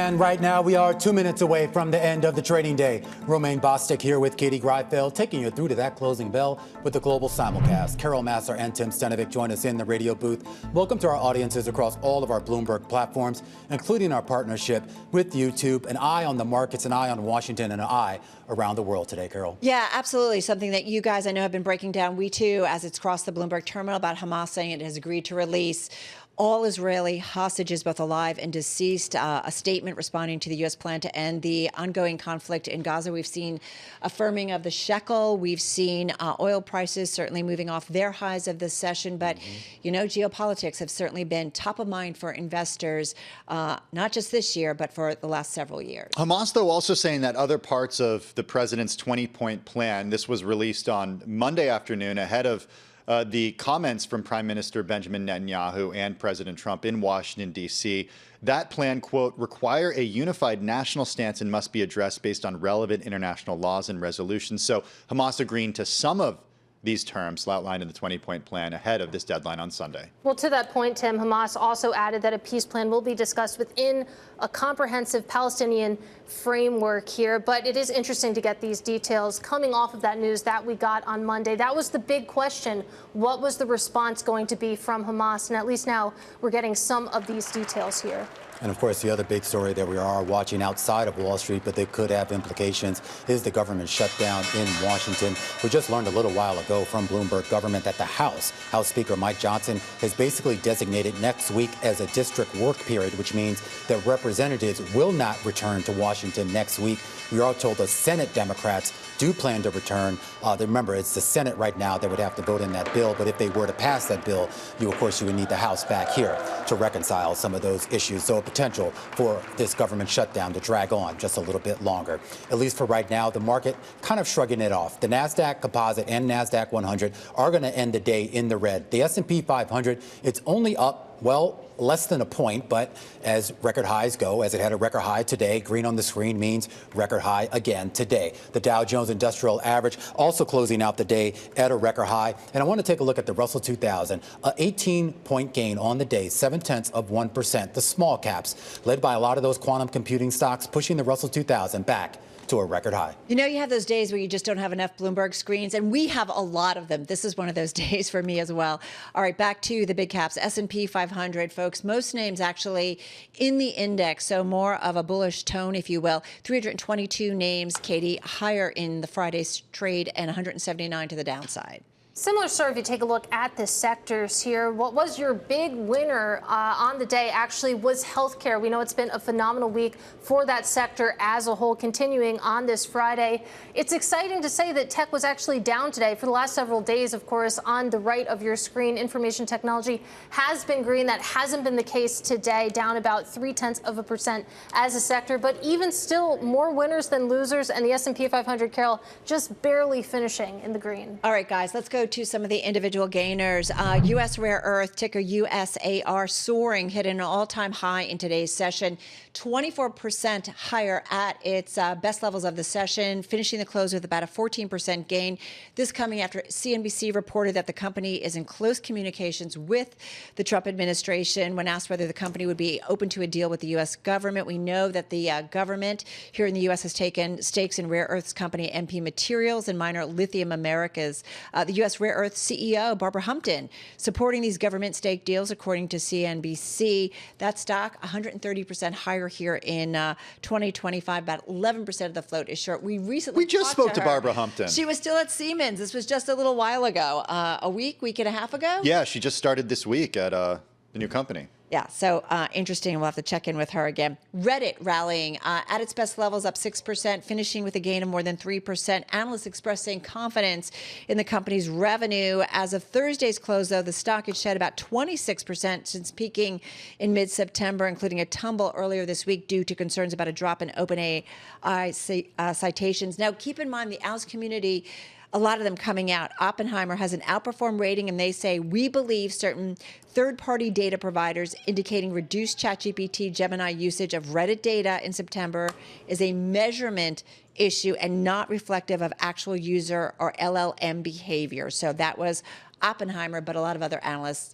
And right now we are 2 minutes away from the end of the trading day. Romaine Bostick here with Katie Greifeld, taking you through to that closing bell with the global simulcast. Carol Massar and Tim Stenovec join us in the radio booth. Welcome to our audiences across all of our Bloomberg platforms, including our partnership with YouTube. An eye on the markets, an eye on Washington, and an eye around the world today, Carol. Yeah, absolutely. Something that you guys, I know, have been breaking down. We too, as it's crossed the Bloomberg terminal, about Hamas saying it has agreed to release all Israeli hostages, both alive and deceased. A statement responding to the U.S. plan to end the ongoing conflict in Gaza. We've seen a firming of the shekel. We've seen oil prices certainly moving off their highs of this session. But, you know, geopolitics have certainly been top of mind for investors, not just this year, but for the last several years. Hamas, though, also saying that other parts of the president's 20-point plan, this was released on Monday afternoon ahead of the comments from Prime Minister Benjamin Netanyahu and President Trump in Washington, D.C. That plan, quote, require a unified national stance and must be addressed based on relevant international laws and resolutions. So Hamas agreeing to some of these terms outlined in the 20-point plan ahead of this deadline on Sunday. Well, to that point, Tim, Hamas also added that a peace plan will be discussed within a comprehensive Palestinian framework here. But it is interesting to get these details coming off of that news that we got on Monday. That was the big question. What was the response going to be from Hamas? And at least now we're getting some of these details here. And of course, the other big story that we are watching outside of Wall Street, but they could have implications, is the government shutdown in Washington. We just learned a little while ago from Bloomberg government that the House Speaker Mike Johnson has basically designated next week as a district work period, which means that representatives will not return to Washington next week. We are told the Senate Democrats do plan to return. Remember, it's the Senate right now that would have to vote in that bill. But if they were to pass that bill, you would need the House back here to reconcile some of those issues. So a potential for this government shutdown to drag on just a little bit longer. At least for right now, the market kind of shrugging it off. The Nasdaq Composite and Nasdaq 100 are going to end the day in the red. The S&P 500, it's only up, well, less than a point, but as record highs go, as it had a record high today, green on the screen means record high again today. The Dow Jones Industrial Average also closing out the day at a record high. And I want to take a look at the Russell 2000, an 18-point gain on the day, 0.7%. The small caps, led by a lot of those quantum computing stocks, pushing the Russell 2000 back to a record high. You know, you have those days where you just don't have enough Bloomberg screens, and we have a lot of them. This is one of those days for me as well. All right, back to the big caps. S&P 500, folks. Most names actually in the index, so more of a bullish tone, if you will. 322 names, Katie, higher in the Friday's trade and 179 to the downside. Similar story if you take a look at the sectors here. What was your big winner on the day actually was healthcare. We know it's been a phenomenal week for that sector as a whole, continuing on this Friday. It's exciting to say that tech was actually down today. For the last several days, of course, on the right of your screen, information technology has been green. That hasn't been the case today, down about 0.3% as a sector. But even still, more winners than losers, and the S&P 500, Carol, just barely finishing in the green. All right, guys, let's go to some of the individual gainers. U.S. rare earth, ticker USAR, soaring, hit an all-time high in today's session, 24% higher at its best levels of the session, finishing the close with about a 14% gain. This coming after CNBC reported that the company is in close communications with the Trump administration. When asked whether the company would be open to a deal with the U.S. government, we know that the government here in the U.S. has taken stakes in rare earths company MP Materials and miner Lithium Americas. The U.S. Rare Earth CEO Barbara Humpton supporting these government stake deals, according to CNBC. That stock 130% higher here in 2025. About 11% of the float is short. We just spoke to Barbara Humpton. She was still at Siemens. This was just a little while ago, a week and a half ago. Yeah, she just started this week at the new company. Yeah, so interesting. We'll have to check in with her again. Reddit rallying at its best levels, up 6%, finishing with a gain of more than 3%. Analysts expressing confidence in the company's revenue. As of Thursday's close, though, the stock had shed about 26% since peaking in mid-September, including a tumble earlier this week due to concerns about a drop in OpenAI citations. Now, keep in mind the ALS community, a lot of them coming out. Oppenheimer has an outperform rating, and they say, we believe certain third-party data providers indicating reduced ChatGPT Gemini usage of Reddit data in September is a measurement issue and not reflective of actual user or LLM behavior. So that was Oppenheimer, but a lot of other analysts,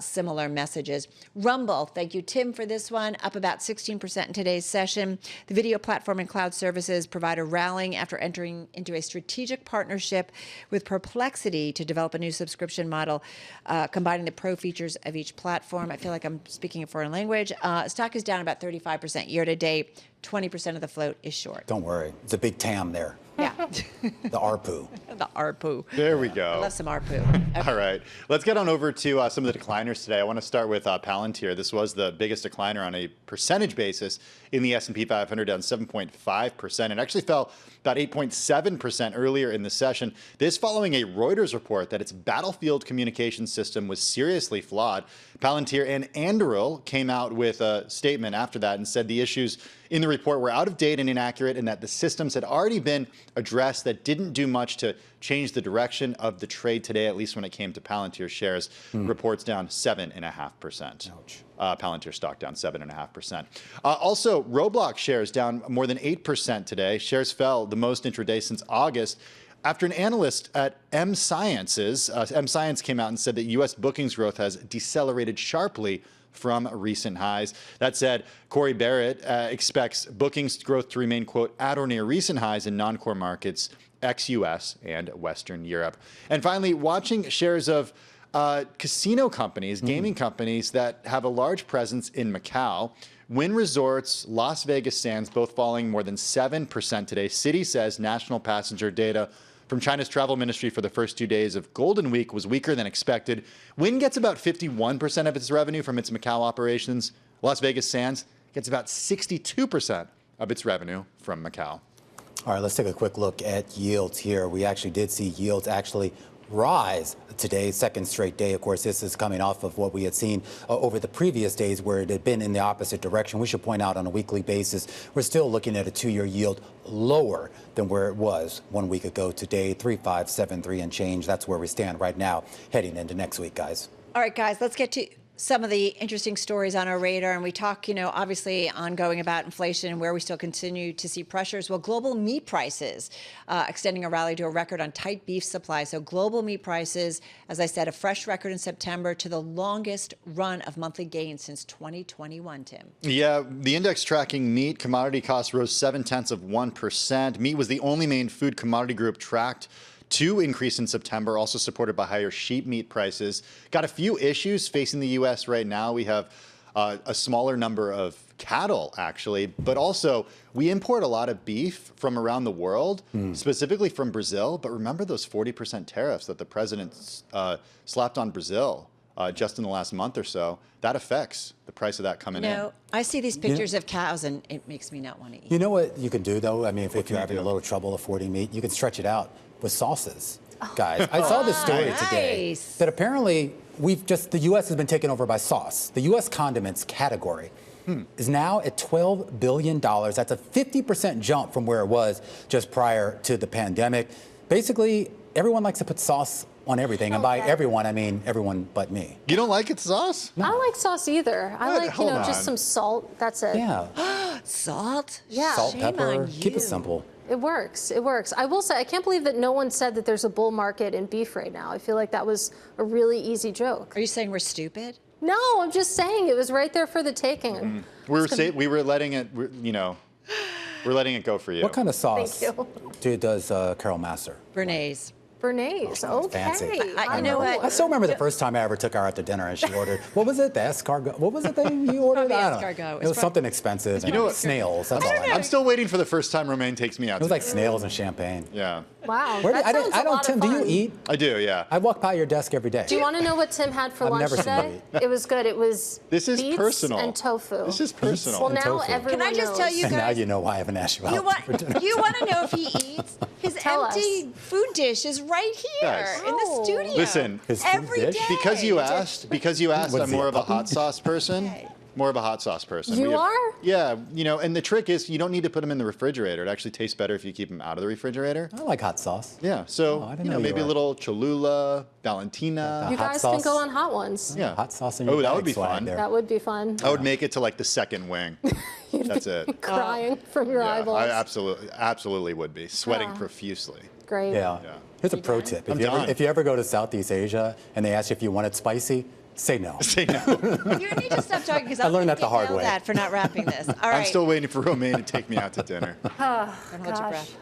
similar messages. Rumble, thank you, Tim, for this one, up about 16% in today's session. The video platform and cloud services provider rallying after entering into a strategic partnership with Perplexity to develop a new subscription model, combining the pro features of each platform. I feel like I'm speaking a foreign language. Stock is down about 35% year to date. 20% of the float is short. Don't worry. It's a big TAM there. Yeah. The ARPU. The ARPU. There we go. I love some ARPU. Okay. All right. Let's get on over to some of the decliners today. I want to start with Palantir. This was the biggest decliner on a percentage basis in the S&P 500, down 7.5%. It actually fell about 8.7% earlier in the session. This following a Reuters report that its battlefield communication system was seriously flawed. Palantir and Anduril came out with a statement after that and said the issues in the report were out of date and inaccurate, and that the systems had already been addressed that didn't do much to change the direction of the trade today, at least when it came to Palantir shares. Reports down 7.5%. Ouch. Palantir stock down 7.5%. Also, Roblox shares down more than 8% today. Shares fell the most intraday since August, after an analyst at M Science came out and said that U.S. bookings growth has decelerated sharply from recent highs. That said, Corey Barrett expects bookings growth to remain, quote, at or near recent highs in non-core markets, ex-US and Western Europe. And finally, watching shares of casino companies, gaming companies that have a large presence in Macau. Wynn Resorts, Las Vegas Sands, both falling more than 7% today. Citi says national passenger data from China's travel ministry for the first 2 days of Golden Week was weaker than expected. Wynn gets about 51% of its revenue from its Macau operations. Las Vegas Sands gets about 62% of its revenue from Macau. All right, let's take a quick look at yields here. We actually did see yields actually rise today, second straight day. Of course, this is coming off of what we had seen over the previous days where it had been in the opposite direction. We should point out on a weekly basis, we're still looking at a two-year yield lower than where it was 1 week ago today, 3.573 and change. That's where we stand right now heading into next week, guys. All right, guys, let's get to some of the interesting stories on our radar. And we talk, obviously ongoing about inflation and where we still continue to see pressures. Well, global meat prices extending a rally to a record on tight beef supply. So global meat prices, as I said, a fresh record in September to the longest run of monthly gains since 2021, Tim. Yeah, the index tracking meat commodity costs rose 0.7%. Meat was the only main food commodity group tracked to increase in September, also supported by higher sheep meat prices. Got a few issues facing the U.S. right now. We have a smaller number of cattle, actually, but also we import a lot of beef from around the world, specifically from Brazil. But remember those 40% tariffs that the president slapped on Brazil just in the last month or so? That affects the price of that coming in. I see these pictures of cows and it makes me not want to eat. You know what you can do, though? I mean, if you're having a little trouble affording meat, you can stretch it out with sauces, guys. I saw this story today that apparently the U.S. has been taken over by sauce. The U.S. condiments category is now at $12 billion. That's a 50% jump from where it was just prior to the pandemic. Basically, everyone likes to put sauce on everything, and by everyone, I mean everyone but me. You don't like it, sauce? No. I don't like sauce either. I like, just some salt. That's it. Yeah. Salt? Yeah. Salt, Shame pepper. on you. Keep it simple. It works. It works. I will say, I can't believe that no one said that there's a bull market in beef right now. I feel like that was a really easy joke. Are you saying we're stupid? No, I'm just saying it was right there for the taking. We were letting it, we're letting it go for you. What kind of sauce Thank you. does Carol Massar? Bernays. Bernays, okay. Fancy. You know what? I still remember the first time I ever took her out to dinner and she ordered, what was it, the escargot? What was it that you ordered? Probably I don't know. escargot. It was something expensive. You know what? Snails, that's all I know. I'm still waiting for the first time Romaine takes me out. It was like snails and champagne. Yeah. Wow. I don't, Tim, do you eat? I do, yeah. I walk by your desk every day. Do you want to know what Tim had for I've lunch never seen today? you It was good. It was This is beets personal. and tofu. This is personal. Well, now tofu. everyone Can I just knows. tell you And now guys? you know why I haven't asked you out for dinner. You want to know if he eats? His Tell empty food dish is right here Guys. in the studio. Listen, His food every dish? day. because you asked, What I'm is he, more a of a puppy? hot sauce person. Okay. More of a hot sauce person. You are? Yeah, and the trick is you don't need to put them in the refrigerator. It actually tastes better if you keep them out of the refrigerator. I like hot sauce. Yeah, so I didn't know you maybe a were. little Cholula, Valentina. You hot guys sauce. can go on hot ones. Yeah. Hot sauce in your that bag would be swag fun. there. That would be fun. I would make it to like the second wing. That's it. Crying from your Yeah, eyeballs. I absolutely would be sweating profusely. gravy. Yeah. Here's a pro tip. If you ever go to Southeast Asia and they ask you if you want it spicy, say no. Say no. You need to stop talking because I learned that the hard way. For not wrapping this. All right. I'm still waiting for Romaine to take me out to dinner. Don't hold your breath.